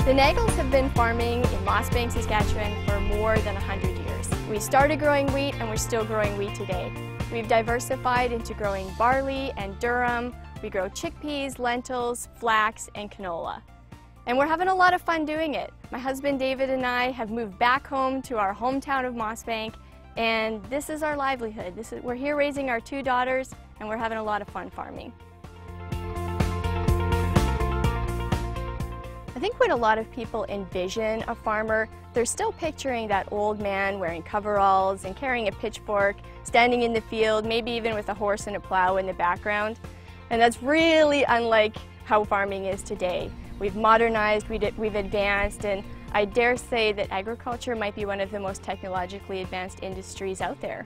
The Nagels have been farming in Mossbank, Saskatchewan for more than 100 years. We started growing wheat and we're still growing wheat today. We've diversified into growing barley and durum. We grow chickpeas, lentils, flax, and canola. And we're having a lot of fun doing it. My husband David and I have moved back home to our hometown of Mossbank, and this is our livelihood. We're here raising our 2 daughters, and we're having a lot of fun farming. I think when a lot of people envision a farmer, they're still picturing that old man wearing coveralls and carrying a pitchfork, standing in the field, maybe even with a horse and a plow in the background. And that's really unlike how farming is today. We've modernized, we've advanced, and I dare say that agriculture might be one of the most technologically advanced industries out there.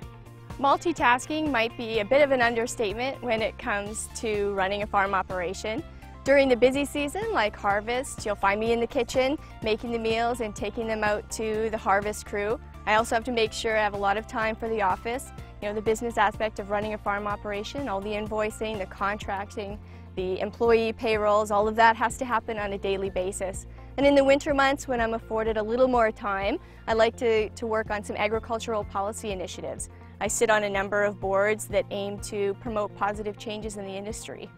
Multitasking might be a bit of an understatement when it comes to running a farm operation. During the busy season, like harvest, you'll find me in the kitchen making the meals and taking them out to the harvest crew. I also have to make sure I have a lot of time for the office. You know, the business aspect of running a farm operation, all the invoicing, the contracting, the employee payrolls, all of that has to happen on a daily basis. And in the winter months, when I'm afforded a little more time, I like to work on some agricultural policy initiatives. I sit on a number of boards that aim to promote positive changes in the industry.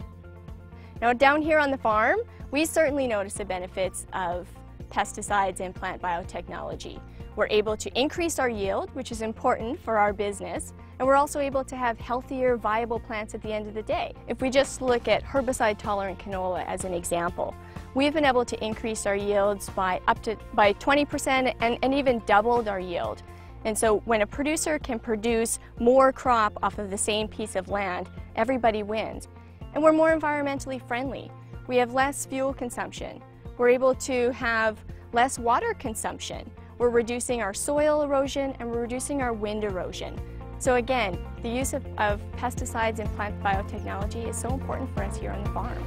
Now, down here on the farm, we certainly notice the benefits of pesticides and plant biotechnology. We're able to increase our yield, which is important for our business, and we're also able to have healthier, viable plants at the end of the day. If we just look at herbicide-tolerant canola as an example, we've been able to increase our yields by 20% and even doubled our yield. And so when a producer can produce more crop off of the same piece of land, everybody wins. And we're more environmentally friendly. We have less fuel consumption. We're able to have less water consumption. We're reducing our soil erosion and we're reducing our wind erosion. So again, the use of pesticides and plant biotechnology is so important for us here on the farm.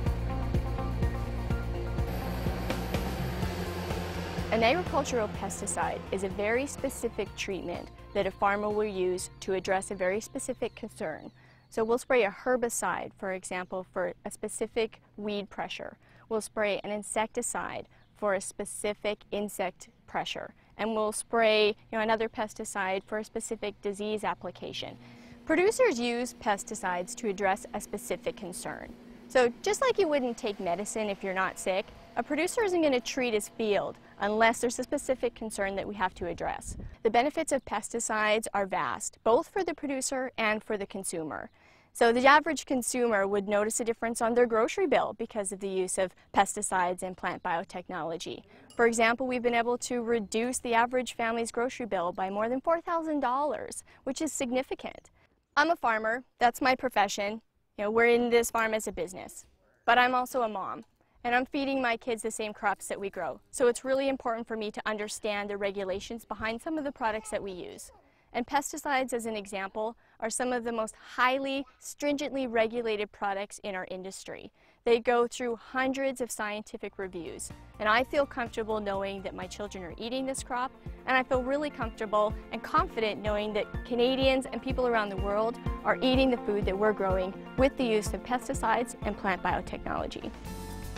An agricultural pesticide is a very specific treatment that a farmer will use to address a very specific concern. So we'll spray a herbicide, for example, for a specific weed pressure. We'll spray an insecticide for a specific insect pressure. And we'll spray another pesticide for a specific disease application. Producers use pesticides to address a specific concern. So just like you wouldn't take medicine if you're not sick, a producer isn't going to treat his field unless there's a specific concern that we have to address. The benefits of pesticides are vast, both for the producer and for the consumer. So the average consumer would notice a difference on their grocery bill because of the use of pesticides and plant biotechnology. For example, we've been able to reduce the average family's grocery bill by more than $4,000, which is significant. I'm a farmer, that's my profession. We're in this farm as a business, but I'm also a mom, and I'm feeding my kids the same crops that we grow. So it's really important for me to understand the regulations behind some of the products that we use. And pesticides, as an example, are some of the most highly, stringently regulated products in our industry. They go through hundreds of scientific reviews, and I feel comfortable knowing that my children are eating this crop, and I feel really comfortable and confident knowing that Canadians and people around the world are eating the food that we're growing with the use of pesticides and plant biotechnology.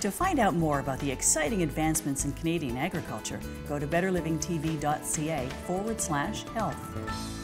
To find out more about the exciting advancements in Canadian agriculture, go to betterlivingtv.ca/health.